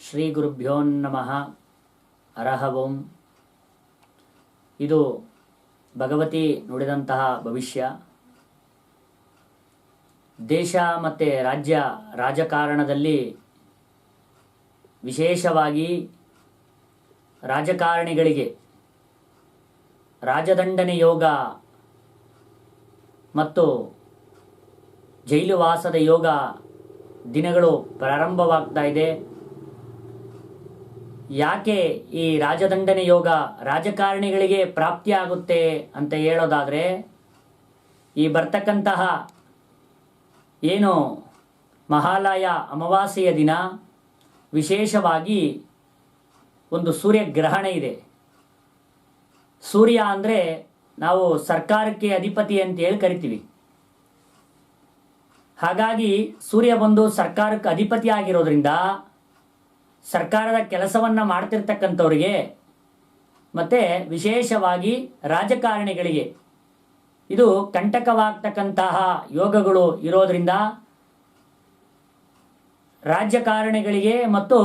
ಶ್ರೀ ಗುರುಭ್ಯೋ ನಮಃ. ಹರಃ ಓಂ. ಇದು ಭಗವತಿ ನುಡಿದಂತಹ ಭವಿಷ್ಯ. ದೇಶ ಮತ್ತು ರಾಜ್ಯ ರಾಜಕಾರಣದಲ್ಲಿ ವಿಶೇಷವಾಗಿ ರಾಜಕಾರಣಿಗಳಿಗೆ ರಾಜದಂಡನೆ ಯೋಗ ಮತ್ತು ಜೈಲುವಾಸದ ಯೋಗ ದಿನಗಳು ಪ್ರಾರಂಭವಾಗ್ತಾ ಇದೆ. ಯಾಕೆ ಈ ರಾಜದಂಡನೆ ಯೋಗ ರಾಜಕಾರಣಿಗಳಿಗೆ ಪ್ರಾಪ್ತಿಯಾಗುತ್ತೆ ಅಂತ ಹೇಳೋದಾದರೆ, ಈ ಬರ್ತಕ್ಕಂತಹ ಏನು ಮಹಾಲಯ ಅಮಾವಾಸ್ಯೆಯ ದಿನ ವಿಶೇಷವಾಗಿ ಒಂದು ಸೂರ್ಯಗ್ರಹಣ ಇದೆ. ಸೂರ್ಯ ಅಂದರೆ ನಾವು ಸರ್ಕಾರಕ್ಕೆ ಅಧಿಪತಿ ಅಂತ ಹೇಳಿ ಕರಿತೀವಿ. ಹಾಗಾಗಿ ಸೂರ್ಯ ಬಂದು ಸರ್ಕಾರಕ್ಕೆ ಅಧಿಪತಿ ಆಗಿರೋದ್ರಿಂದ ಸರ್ಕಾರದ ಕೆಲಸವನ್ನು ಮಾಡ್ತಿರ್ತಕ್ಕಂಥವ್ರಿಗೆ ಮತ್ತು ವಿಶೇಷವಾಗಿ ರಾಜಕಾರಣಿಗಳಿಗೆ ಇದು ಕಂಟಕವಾಗ್ತಕ್ಕಂತಹ ಯೋಗಗಳು ಇರೋದ್ರಿಂದ ರಾಜಕಾರಣಿಗಳಿಗೆ ಮತ್ತು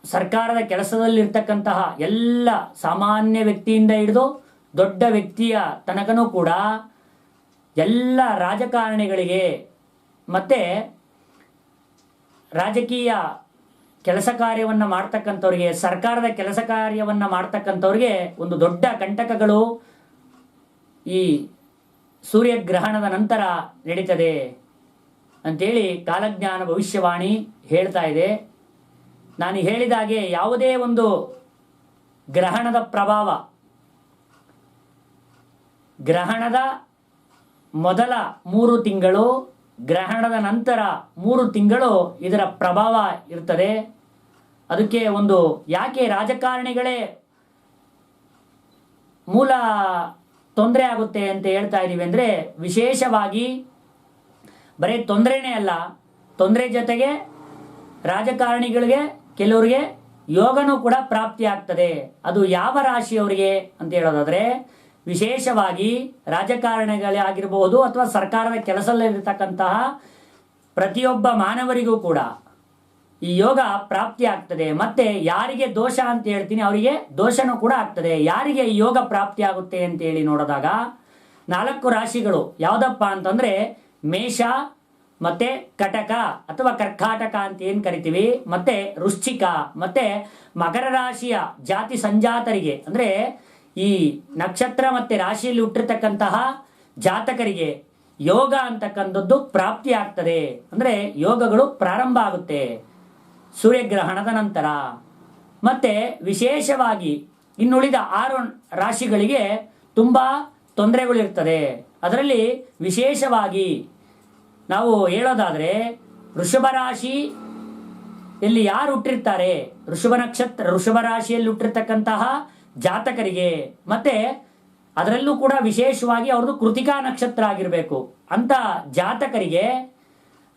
ಸರ್ಕಾರದ ಕೆಲಸದಲ್ಲಿರ್ತಕ್ಕಂತಹ ಎಲ್ಲ ಸಾಮಾನ್ಯ ವ್ಯಕ್ತಿಯಿಂದ ಹಿಡಿದು ದೊಡ್ಡ ವ್ಯಕ್ತಿಯ ತನಕನೂ ಕೂಡ ಎಲ್ಲ ರಾಜಕಾರಣಿಗಳಿಗೆ ಮತ್ತು ರಾಜಕೀಯ ಕೆಲಸ ಕಾರ್ಯವನ್ನು ಮಾಡ್ತಕ್ಕಂಥವ್ರಿಗೆ, ಸರ್ಕಾರದ ಕೆಲಸ ಕಾರ್ಯವನ್ನು ಮಾಡ್ತಕ್ಕಂಥವ್ರಿಗೆ ಒಂದು ದೊಡ್ಡ ಕಂಟಕಗಳು ಈ ಸೂರ್ಯಗ್ರಹಣದ ನಂತರ ನಡೀತದೆ ಅಂಥೇಳಿ ಕಾಲಜ್ಞಾನ ಭವಿಷ್ಯವಾಣಿ ಹೇಳ್ತಾ ಇದೆ. ನಾನು ಹೇಳಿದಾಗೆ ಯಾವುದೇ ಒಂದು ಗ್ರಹಣದ ಪ್ರಭಾವ, ಗ್ರಹಣದ ಮೊದಲ 3 ತಿಂಗಳು, ಗ್ರಹಣದ ನಂತರ 3 ತಿಂಗಳು ಇದರ ಪ್ರಭಾವ ಇರ್ತದೆ. ಅದಕ್ಕೆ ಒಂದು ಯಾಕೆ ರಾಜಕಾರಣಿಗಳೇ ಮೂಲ ತೊಂದರೆ ಆಗುತ್ತೆ ಅಂತ ಹೇಳ್ತಾ ಇದ್ದೀವಿ ಅಂದರೆ, ವಿಶೇಷವಾಗಿ ಬರೀ ತೊಂದರೆನೇ ಅಲ್ಲ, ತೊಂದರೆ ಜೊತೆಗೆ ರಾಜಕಾರಣಿಗಳಿಗೆ ಕೆಲವರಿಗೆ ಯೋಗನೂ ಕೂಡ ಪ್ರಾಪ್ತಿ ಆಗ್ತದೆ. ಅದು ಯಾವ ರಾಶಿಯವರಿಗೆ ಅಂತ ಹೇಳೋದಾದರೆ, ವಿಶೇಷವಾಗಿ ರಾಜಕಾರಣಿಗಳೇ ಆಗಿರಬಹುದು ಅಥವಾ ಸರ್ಕಾರದ ಕೆಲಸದಲ್ಲಿರ್ತಕ್ಕಂತಹ ಪ್ರತಿಯೊಬ್ಬ ಮಾನವರಿಗೂ ಕೂಡ ಈ ಯೋಗ ಪ್ರಾಪ್ತಿ ಆಗ್ತದೆ. ಮತ್ತೆ ಯಾರಿಗೆ ದೋಷ ಅಂತ ಹೇಳ್ತೀನಿ ಅವರಿಗೆ ದೋಷನೂ ಕೂಡ ಆಗ್ತದೆ. ಯಾರಿಗೆ ಈ ಯೋಗ ಪ್ರಾಪ್ತಿ ಆಗುತ್ತೆ ಅಂತ ಹೇಳಿ ನೋಡಿದಾಗ 4 ರಾಶಿಗಳು ಯಾವುದಪ್ಪ ಅಂತಂದರೆ, ಮೇಷ ಮತ್ತೆ ಕಟಕ ಅಥವಾ ಕರ್ಕಾಟಕ ಅಂತ ಏನು ಕರಿತೀವಿ, ಮತ್ತೆ ವೃಶ್ಚಿಕ ಮತ್ತೆ ಮಕರ ರಾಶಿಯ ಜಾತಿ ಸಂಜಾತರಿಗೆ ಅಂದರೆ ಈ ನಕ್ಷತ್ರ ಮತ್ತು ರಾಶಿಯಲ್ಲಿ ಹುಟ್ಟಿರ್ತಕ್ಕಂತಹ ಜಾತಕರಿಗೆ ಯೋಗ ಅಂತಕ್ಕಂಥದ್ದು ಪ್ರಾಪ್ತಿ ಆಗ್ತದೆ. ಅಂದರೆ ಯೋಗಗಳು ಪ್ರಾರಂಭ ಆಗುತ್ತೆ ಸೂರ್ಯಗ್ರಹಣದ ನಂತರ. ಮತ್ತೆ ವಿಶೇಷವಾಗಿ ಇನ್ನುಳಿದ 6 ರಾಶಿಗಳಿಗೆ ತುಂಬ ತೊಂದರೆಗಳಿರ್ತದೆ. ಅದರಲ್ಲಿ ವಿಶೇಷವಾಗಿ ನಾವು ಹೇಳೋದಾದರೆ, ವೃಷಭ ರಾಶಿ ಇಲ್ಲಿ ಯಾರು ಹುಟ್ಟಿರ್ತಾರೆ, ವೃಷಭ ನಕ್ಷತ್ರ ವೃಷಭ ರಾಶಿಯಲ್ಲಿ ಹುಟ್ಟಿರ್ತಕ್ಕಂತಹ ಜಾತಕರಿಗೆ, ಮತ್ತೆ ಅದರಲ್ಲೂ ಕೂಡ ವಿಶೇಷವಾಗಿ ಅವ್ರದ್ದು ಕೃತಿಕಾ ನಕ್ಷತ್ರ ಆಗಿರಬೇಕು ಅಂತ ಜಾತಕರಿಗೆ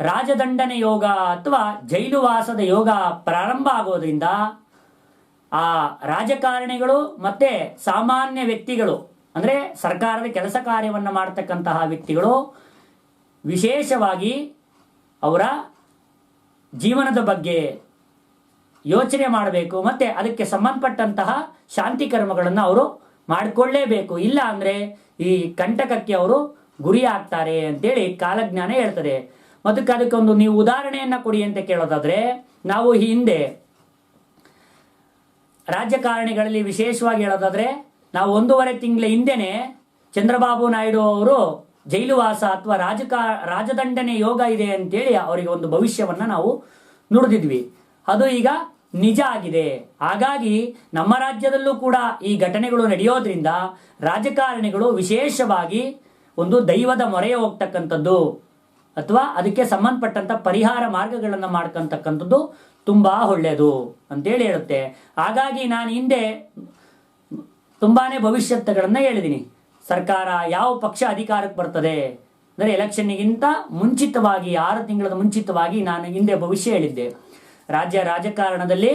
ರಾಜದಂಡನೆ ಯೋಗ ಅಥವಾ ಜೈಲುವಾಸದ ಯೋಗ ಪ್ರಾರಂಭ ಆಗೋದ್ರಿಂದ ಆ ರಾಜಕಾರಣಿಗಳು ಮತ್ತೆ ಸಾಮಾನ್ಯ ವ್ಯಕ್ತಿಗಳು ಅಂದರೆ ಸರ್ಕಾರದ ಕೆಲಸ ಕಾರ್ಯವನ್ನು ಮಾಡ್ತಕ್ಕಂತಹ ವ್ಯಕ್ತಿಗಳು ವಿಶೇಷವಾಗಿ ಅವರ ಜೀವನದ ಬಗ್ಗೆ ಯೋಚನೆ ಮಾಡಬೇಕು. ಮತ್ತು ಅದಕ್ಕೆ ಸಂಬಂಧಪಟ್ಟಂತಹ ಶಾಂತಿ ಕರ್ಮಗಳನ್ನು ಅವರು ಮಾಡಿಕೊಳ್ಳೇಬೇಕು. ಇಲ್ಲ ಅಂದರೆ ಈ ಕಂಟಕಕ್ಕೆ ಅವರು ಗುರಿ ಆಗ್ತಾರೆ ಅಂತೇಳಿ ಕಾಲಜ್ಞಾನ ಹೇಳ್ತದೆ. ಮತ್ತು ಅದಕ್ಕೊಂದು ನೀವು ಉದಾಹರಣೆಯನ್ನು ಕೊಡಿ ಅಂತ ಕೇಳೋದಾದರೆ, ನಾವು ಈ ಹಿಂದೆ ರಾಜಕಾರಣಿಗಳಲ್ಲಿ ವಿಶೇಷವಾಗಿ ಹೇಳೋದಾದರೆ, ನಾವು 1.5 ತಿಂಗಳ ಹಿಂದೆನೆ ಚಂದ್ರಬಾಬು ನಾಯ್ಡು ಅವರು ಜೈಲುವಾಸ ಅಥವಾ ರಾಜದಂಡನೆ ಯೋಗ ಇದೆ ಅಂತೇಳಿ ಅವರಿಗೆ ಒಂದು ಭವಿಷ್ಯವನ್ನು ನಾವು ನುಡಿದಿದ್ವಿ. ಅದು ಈಗ ನಿಜ ಆಗಿದೆ. ಹಾಗಾಗಿ ನಮ್ಮ ರಾಜ್ಯದಲ್ಲೂ ಕೂಡ ಈ ಘಟನೆಗಳು ನಡೆಯೋದ್ರಿಂದ ರಾಜಕಾರಣಿಗಳು ವಿಶೇಷವಾಗಿ ಒಂದು ದೈವದ ಮೊರೆಗೆ ಹೋಗ್ತಕ್ಕಂಥದ್ದು ಅಥವಾ ಅದಕ್ಕೆ ಸಂಬಂಧಪಟ್ಟಂಥ ಪರಿಹಾರ ಮಾರ್ಗಗಳನ್ನು ಮಾಡ್ಕೊತಕ್ಕಂಥದ್ದು ತುಂಬ ಒಳ್ಳೆಯದು ಅಂತೇಳಿ ಹೇಳುತ್ತೆ. ಹಾಗಾಗಿ ನಾನು ಹಿಂದೆ ತುಂಬಾ ಭವಿಷ್ಯತ್ತುಗಳನ್ನು ಹೇಳಿದ್ದೀನಿ. ಸರ್ಕಾರ ಯಾವ ಪಕ್ಷ ಅಧಿಕಾರಕ್ಕೆ ಬರ್ತದೆ ಅಂದರೆ ಎಲೆಕ್ಷನ್ನಿಗಿಂತ ಮುಂಚಿತವಾಗಿ 6 ತಿಂಗಳ ಮುಂಚಿತವಾಗಿ ನಾನು ಹಿಂದೆ ಭವಿಷ್ಯ ಹೇಳಿದ್ದೆ. ರಾಜ್ಯ ರಾಜಕಾರಣದಲ್ಲಿ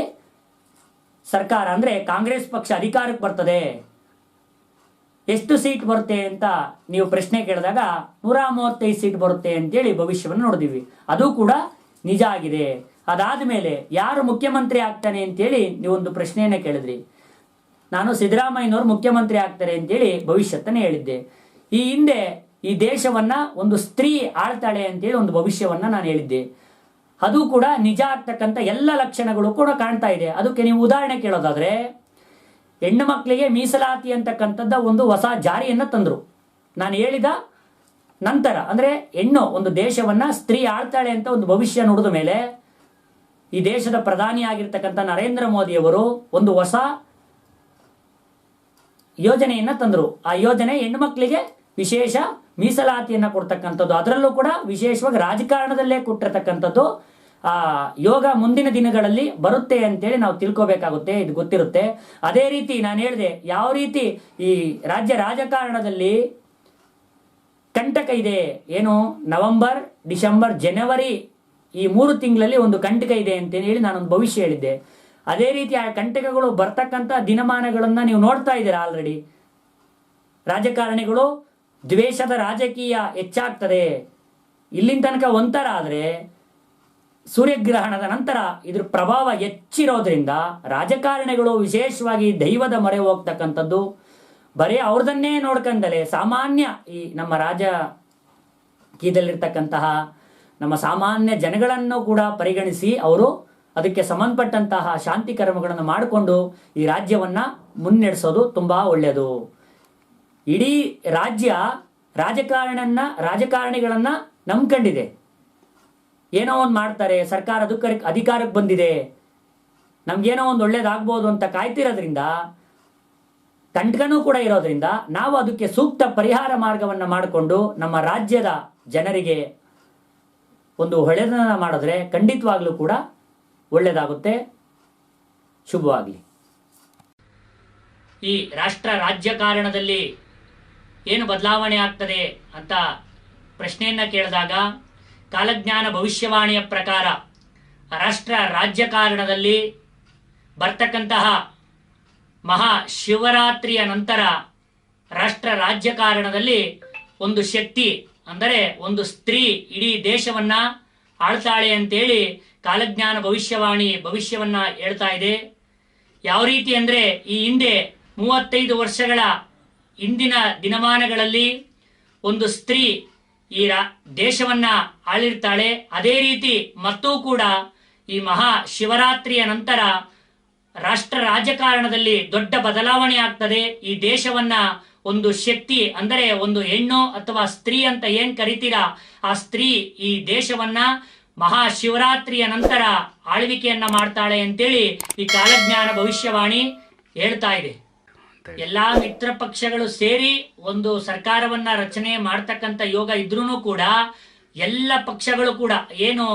ಸರ್ಕಾರ ಅಂದರೆ ಕಾಂಗ್ರೆಸ್ ಪಕ್ಷ ಅಧಿಕಾರಕ್ಕೆ ಬರ್ತದೆ, ಎಷ್ಟು ಸೀಟ್ ಬರುತ್ತೆ ಅಂತ ನೀವು ಪ್ರಶ್ನೆ ಕೇಳಿದಾಗ 135 ಸೀಟ್ ಬರುತ್ತೆ ಅಂತೇಳಿ ಭವಿಷ್ಯವನ್ನು ನೋಡಿದೀವಿ. ಅದು ಕೂಡ ನಿಜ ಆಗಿದೆ. ಅದಾದ ಮೇಲೆ ಯಾರು ಮುಖ್ಯಮಂತ್ರಿ ಆಗ್ತಾನೆ ಅಂತೇಳಿ ನೀವೊಂದು ಪ್ರಶ್ನೆಯನ್ನ ಕೇಳಿದ್ರಿ. ನಾನು ಸಿದ್ದರಾಮಯ್ಯನವರು ಮುಖ್ಯಮಂತ್ರಿ ಆಗ್ತಾರೆ ಅಂತೇಳಿ ಭವಿಷ್ಯತ್ತನ್ನು ಹೇಳಿದ್ದೆ. ಈ ಹಿಂದೆ ಈ ದೇಶವನ್ನ ಒಂದು ಸ್ತ್ರೀ ಆಳ್ತಾಳೆ ಅಂತೇಳಿ ಒಂದು ಭವಿಷ್ಯವನ್ನ ನಾನು ಹೇಳಿದ್ದೆ. ಅದು ಕೂಡ ನಿಜ ಆಗ್ತಕ್ಕಂಥ ಎಲ್ಲ ಲಕ್ಷಣಗಳು ಕೂಡ ಕಾಣ್ತಾ ಇದೆ. ಅದಕ್ಕೆ ನೀವು ಉದಾಹರಣೆ ಕೇಳೋದಾದ್ರೆ, ಹೆಣ್ಣು ಮಕ್ಕಳಿಗೆ ಮೀಸಲಾತಿ ಅಂತಕ್ಕಂಥದ್ದ ಒಂದು ಹೊಸ ಜಾರಿಯನ್ನ ತಂದ್ರು. ನಾನು ಹೇಳಿದ ನಂತರ ಅಂದ್ರೆ ಹೆಣ್ಣು ಒಂದು ದೇಶವನ್ನ ಸ್ತ್ರೀ ಆಳ್ತಾಳೆ ಅಂತ ಒಂದು ಭವಿಷ್ಯ ನುಡಿದ ಮೇಲೆ ಈ ದೇಶದ ಪ್ರಧಾನಿ ಆಗಿರ್ತಕ್ಕಂಥ ನರೇಂದ್ರ ಮೋದಿ ಅವರು ಒಂದು ಹೊಸ ಯೋಜನೆಯನ್ನ ತಂದ್ರು. ಆ ಯೋಜನೆ ಹೆಣ್ಣು ಮಕ್ಕಳಿಗೆ ವಿಶೇಷ ಮೀಸಲಾತಿಯನ್ನ ಕೊಡ್ತಕ್ಕಂಥದ್ದು. ಅದರಲ್ಲೂ ಕೂಡ ವಿಶೇಷವಾಗಿ ರಾಜಕಾರಣದಲ್ಲೇ ಕೊಟ್ಟಿರ್ತಕ್ಕಂಥದ್ದು. ಆ ಯೋಗ ಮುಂದಿನ ದಿನಗಳಲ್ಲಿ ಬರುತ್ತೆ ಅಂತೇಳಿ ನಾವು ತಿಳ್ಕೋಬೇಕಾಗುತ್ತೆ, ಇದು ಗೊತ್ತಿರುತ್ತೆ. ಅದೇ ರೀತಿ ನಾನು ಹೇಳಿದೆ, ಯಾವ ರೀತಿ ಈ ರಾಜ್ಯ ರಾಜಕಾರಣದಲ್ಲಿ ಕಂಟಕ ಇದೆ, ಏನು ನವೆಂಬರ್, ಡಿಸೆಂಬರ್, ಜನವರಿ ಈ 3 ತಿಂಗಳಲ್ಲಿ ಒಂದು ಕಂಟಕ ಇದೆ ಅಂತ ಹೇಳಿ ನಾನೊಂದು ಭವಿಷ್ಯ ಹೇಳಿದ್ದೆ. ಅದೇ ರೀತಿ ಆ ಕಂಟಕಗಳು ಬರ್ತಕ್ಕಂಥ ದಿನಮಾನಗಳನ್ನ ನೀವು ನೋಡ್ತಾ ಇದ್ದೀರಾ. ಆಲ್ರೆಡಿ ರಾಜಕಾರಣಿಗಳು ದ್ವೇಷದ ರಾಜಕೀಯ ಹೆಚ್ಚಾಗ್ತದೆ. ಇಲ್ಲಿನ ತನಕ ಒಂಥರ ಆದರೆ ಸೂರ್ಯಗ್ರಹಣದ ನಂತರ ಇದ್ರ ಪ್ರಭಾವ ಹೆಚ್ಚಿರೋದ್ರಿಂದ ರಾಜಕಾರಣಿಗಳು ವಿಶೇಷವಾಗಿ ದೈವದ ಮೊರೆ ಹೋಗ್ತಕ್ಕಂಥದ್ದು, ಬರೀ ಅವ್ರದನ್ನೇ ನೋಡ್ಕೊಂಡಲೆ ಸಾಮಾನ್ಯ ಈ ನಮ್ಮ ರಾಜಕೀಯದಲ್ಲಿರ್ತಕ್ಕಂತಹ ನಮ್ಮ ಸಾಮಾನ್ಯ ಜನಗಳನ್ನು ಕೂಡ ಪರಿಗಣಿಸಿ ಅವರು ಅದಕ್ಕೆ ಸಂಬಂಧಪಟ್ಟಂತಹ ಶಾಂತಿ ಕರ್ಮಗಳನ್ನು ಮಾಡಿಕೊಂಡು ಈ ರಾಜ್ಯವನ್ನ ಮುನ್ನಡೆಸೋದು ತುಂಬಾ ಒಳ್ಳೆಯದು. ಇಡೀ ರಾಜ್ಯ ರಾಜಕಾರಣಿಗಳನ್ನ ನಂಬ್ಕೊಂಡಿದೆ. ಏನೋ ಒಂದು ಮಾಡ್ತಾರೆ, ಸರ್ಕಾರ ಅಧಿಕಾರಕ್ಕೆ ಬಂದಿದೆ, ನಮ್ಗೇನೋ ಒಂದು ಒಳ್ಳೇದಾಗ್ಬೋದು ಅಂತ ಕಾಯ್ತಿರೋದ್ರಿಂದ, ಕಂಟಕನೂ ಕೂಡ ಇರೋದ್ರಿಂದ ನಾವು ಅದಕ್ಕೆ ಸೂಕ್ತ ಪರಿಹಾರ ಮಾರ್ಗವನ್ನು ಮಾಡಿಕೊಂಡು ನಮ್ಮ ರಾಜ್ಯದ ಜನರಿಗೆ ಒಂದು ಒಳ್ಳೆಯದನ್ನ ಮಾಡಿದ್ರೆ ಖಂಡಿತವಾಗ್ಲೂ ಕೂಡ ಒಳ್ಳೆಯದಾಗುತ್ತೆ. ಶುಭವಾಗಲಿ. ಈ ರಾಷ್ಟ್ರ ರಾಜಕಾರಣದಲ್ಲಿ ಏನು ಬದಲಾವಣೆ ಆಗ್ತದೆ ಅಂತ ಪ್ರಶ್ನೆಯನ್ನ ಕೇಳಿದಾಗ ಕಾಲಜ್ಞಾನ ಭವಿಷ್ಯವಾಣಿಯ ಪ್ರಕಾರ ರಾಷ್ಟ್ರ ರಾಜಕಾರಣದಲ್ಲಿ ಬರ್ತಕ್ಕಂತಹ ಮಹಾ ಶಿವರಾತ್ರಿಯ ನಂತರ ರಾಷ್ಟ್ರ ರಾಜಕಾರಣದಲ್ಲಿ ಒಂದು ಶಕ್ತಿ ಅಂದರೆ ಒಂದು ಸ್ತ್ರೀ ಇಡೀ ದೇಶವನ್ನ ಆಳ್ತಾಳೆ ಅಂತೇಳಿ ಕಾಲಜ್ಞಾನ ಭವಿಷ್ಯವನ್ನ ಹೇಳ್ತಾ ಇದೆ. ಯಾವ ರೀತಿ ಅಂದ್ರೆ ಈ ಹಿಂದೆ 35 ವರ್ಷಗಳ ಹಿಂದಿನ ದಿನಮಾನಗಳಲ್ಲಿ ಒಂದು ಸ್ತ್ರೀ ಈ ದೇಶವನ್ನ ಆಳಿರ್ತಾಳೆ. ಅದೇ ರೀತಿ ಮತ್ತೂ ಕೂಡ ಈ ಮಹಾ ಶಿವರಾತ್ರಿಯ ನಂತರ ರಾಷ್ಟ್ರ ರಾಜಕಾರಣದಲ್ಲಿ ದೊಡ್ಡ ಬದಲಾವಣೆ ಆಗ್ತದೆ. ಈ ದೇಶವನ್ನ ಒಂದು ಶಕ್ತಿ ಅಂದರೆ ಒಂದು ಹೆಣ್ಣು ಅಥವಾ ಸ್ತ್ರೀ ಅಂತ ಏನ್ ಕರಿತೀರಾ, ಆ ಸ್ತ್ರೀ ಈ ದೇಶವನ್ನ ಮಹಾಶಿವರಾತ್ರಿಯ ನಂತರ ಆಳ್ವಿಕೆಯನ್ನ ಮಾಡ್ತಾಳೆ ಅಂತೇಳಿ ಈ ಕಾಲಜ್ಞಾನ ಭವಿಷ್ಯವಾಣಿ ಹೇಳ್ತಾ ಇದೆ. ಎಲ್ಲಾ ಮಿತ್ರ ಪಕ್ಷಗಳು ಸೇರಿ ಒಂದು ಸರ್ಕಾರವನ್ನ ರಚನೆ ಮಾಡ್ತಕ್ಕಂಥ ಯೋಗ ಇದ್ರೂ ಕೂಡ ಎಲ್ಲ ಪಕ್ಷಗಳು ಕೂಡ ಏನು